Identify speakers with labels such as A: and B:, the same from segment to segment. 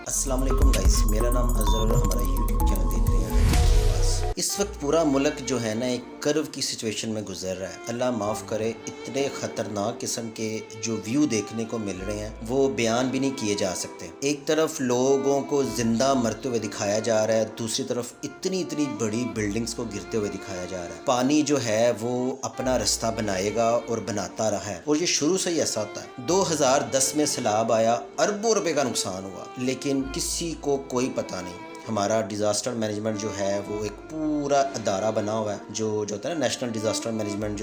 A: अस्सलाम वालेकुम गाइस, मेरा नाम अज़हर और हमारा यूट्यूब चैनल देख रहे हैं। इस वक्त पूरा मुल्क जो है ना एक कर्व की सिचुएशन में गुजर रहा है। अल्लाह माफ़ करे, इतने ख़तरनाक किस्म के जो व्यू देखने को मिल रहे हैं वो बयान भी नहीं किए जा सकते। एक तरफ लोगों को ज़िंदा मरते हुए दिखाया जा रहा है, दूसरी तरफ इतनी इतनी बड़ी बिल्डिंग्स को गिरते हुए दिखाया जा रहा है। पानी जो है वो अपना रास्ता बनाएगा और बनाता रहा है, और ये शुरू से ही ऐसा होता है। 2010 में सैलाब आया, अरबों रुपए का नुकसान हुआ, लेकिन किसी को कोई पता नहीं। हमारा डिज़ास्टर मैनेजमेंट जो है वो एक पूरा अदारा बना हुआ है जो होता है ना, नेशनल डिज़ास्टर मैनेजमेंट,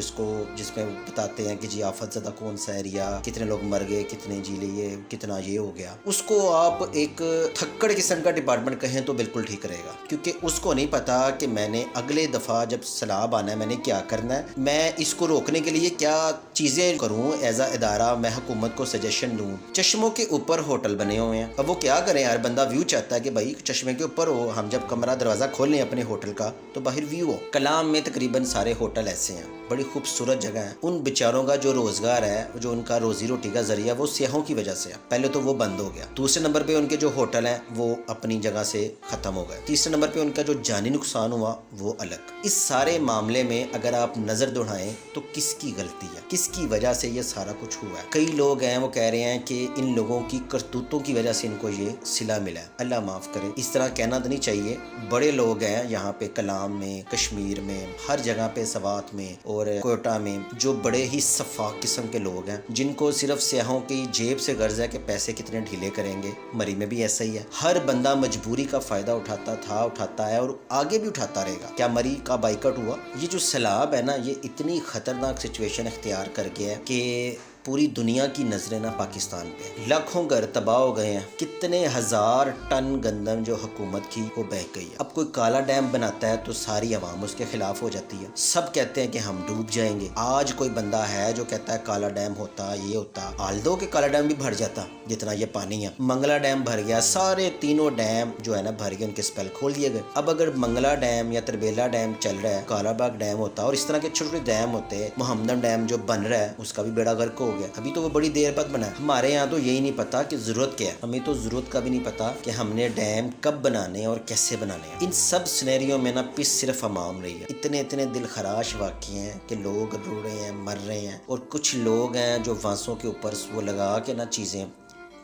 A: जिसमें बताते हैं कि जी आफत ज़दा कौन सा एरिया, कितने लोग मर गए, कितने जी लिए, कितना ये हो गया। उसको आप एक थक्कड़ किस्म का डिपार्टमेंट कहें तो बिल्कुल ठीक रहेगा, क्योंकि उसको नहीं पता कि मैंने अगले दफ़ा जब सैलाब आना है मैंने क्या करना है, मैं इसको रोकने के लिए क्या चीज़ें करूँ। एज अ इदारा मैं हुकूमत को सजेशन दूँ। चश्मों के ऊपर होटल बने हुए हैं, अब वो क्या करें यार, बंदा व्यू चाहता है कि भाई चश्मे के ऊपर हो, हम जब कमरा दरवाज़ा खोल लें अपने होटल का तो बाहर व्यू हो। कलाम में तकरीबन सारे होटल ऐसे हैं, बड़ी खूबसूरत जगह है। उन बेचारों का जो रोज़गार है, जो उनका रोज़ी रोटी का जरिया, वो सियाहों की वजह से है। पहले तो वो बंद हो गया। दूसरे नंबर पे उनके जो होटल हैं वो अपनी जगह से ख़त्म हो गए। तीसरे नंबर पे उनका जो जानी नुकसान हुआ वो अलग। इस सारे मामले में अगर आप नज़र दौड़ाएं तो किसकी गलती है, किसकी वजह से ये सारा कुछ हुआ है? कई लोग हैं वो कह रहे हैं कि इन लोगों की करतूतों की वजह से इनको ये सिला मिला है। अल्लाह माफ़ करे, इस तरह कहना तो नहीं चाहिए। बड़े लोग हैं यहाँ पे, कलाम में, कश्मीर में, हर जगह पे, सवात में और कोयटा में, जो बड़े ही सफाक किस्म के लोग हैं, जिनको सिर्फ सियाहों की जेब से गर्ज है कि पैसे कितने ढीले करेंगे। मरी में भी ऐसा ही है। हर बंदा मजबूरी का फ़ायदा उठाता था, उठाता है और आगे भी उठाता रहेगा। क्या मरी का बाइकआउट हुआ? ये जो सैलाब है ना, ये इतनी ख़तरनाक सिचुएशन इख्तियार कर गया है कि पूरी दुनिया की नजरें ना पाकिस्तान पे। लाखों घर तबाह हो गए हैं, कितने हजार टन गंदम जो हुकूमत की वो बह गई है। अब कोई काला डैम बनाता है तो सारी आवाम उसके खिलाफ हो जाती है। सब कहते हैं कि हम डूब जाएंगे। आज कोई बंदा है जो कहता है काला डैम होता, ये होता, आल्दो के काला डैम भी भर जाता जितना ये पानी है। मंगला डैम भर गया, सारे तीनों डैम जो है ना भर गए, उनके स्पेल खोल दिए गए। अब अगर मंगला डैम या तरबेला डैम चल रहा है, कालाबाग डैम होता और इस तरह के छोटे छोटे डैम होते, मोहम्मदन डैम जो बन रहा है उसका भी बेड़ा गर्क हो गया। अभी तो वो बड़ी देर बाद बना है। हमारे यहाँ तो यही नहीं पता कि ज़रूरत क्या है। हमें तो ज़रूरत का भी नहीं पता कि हमने डैम कब बनाने और कैसे बनाने हैं। इन सब सिनेरियो में ना पिस सिर्फ अमाम रही है। इतने इतने दिल खराश वाक़े हैं कि लोग रो रहे हैं, मर रहे हैं, और कुछ लोग हैं जो वांसों के ऊपर वो लगा के ना चीज़ें,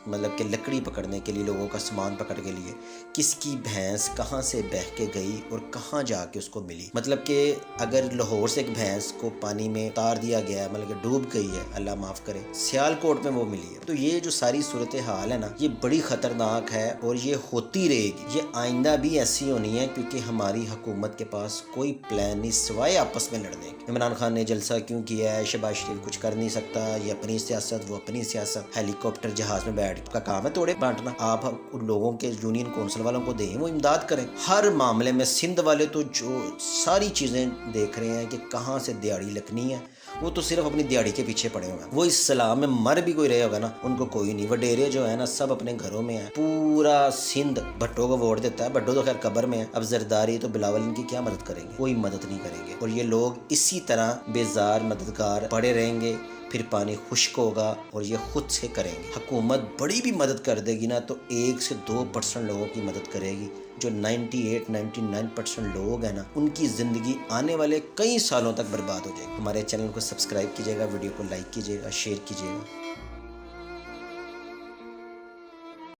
A: मतलब कि लकड़ी पकड़ने के लिए, लोगों का सामान पकड़ के लिए, किसकी भैंस कहाँ से बह के गई और कहाँ जाके उसको मिली। मतलब कि अगर लाहौर से एक भैंस को पानी में उतार दिया गया है, मतलब कि डूब गई है, अल्लाह माफ़ करे, सियालकोट में वो मिली है। तो ये जो सारी सूरत हाल है ना, ये बड़ी ख़तरनाक है और ये होती रहेगी। ये आइंदा भी ऐसी होनी है, क्योंकि हमारी हुकूमत के पास कोई प्लान नहीं सिवाय आपस में लड़ने के। इमरान खान ने जलसा क्यों किया है? शहबाज शरीफ कुछ कर नहीं सकता, ये अपनी सियासत, वो अपनी सियासत। हेलीकॉप्टर जहाज में बैठ का काम है तोड़े बांटना। आप उन लोगों के यूनियन कौंसिल वालों को दें, वो इमदाद करें। हर मामले में सिंध वाले तो जो सारी चीज़ें देख रहे हैं कि कहाँ से दिहाड़ी लगनी है, वो तो सिर्फ अपनी दिहाड़ी के पीछे पड़े हुए हैं। वो इस सलाम में मर भी कोई रहे होगा ना, उनको कोई नहीं। वडेरे जो है ना सब अपने घरों में है। पूरा सिंध भट्टो को वोट देता है। भट्टो तो खैर कब्र में है। अब जरदारी तो बिलावल इनकी क्या मदद करेंगे? कोई मदद नहीं करेंगे, और ये लोग इसी तरह बेजार मददगार पड़े रहेंगे। फिर पानी खुश्क होगा और ये खुद से करेंगे। हुकूमत बड़ी भी मदद कर देगी ना तो 1 से 2% लोगों की मदद करेगी। जो 98-99% लोग हैं ना, उनकी ज़िंदगी आने वाले कई सालों तक बर्बाद हो जाएगी। हमारे चैनल को सब्सक्राइब कीजिएगा, वीडियो को लाइक कीजिएगा, शेयर कीजिएगा।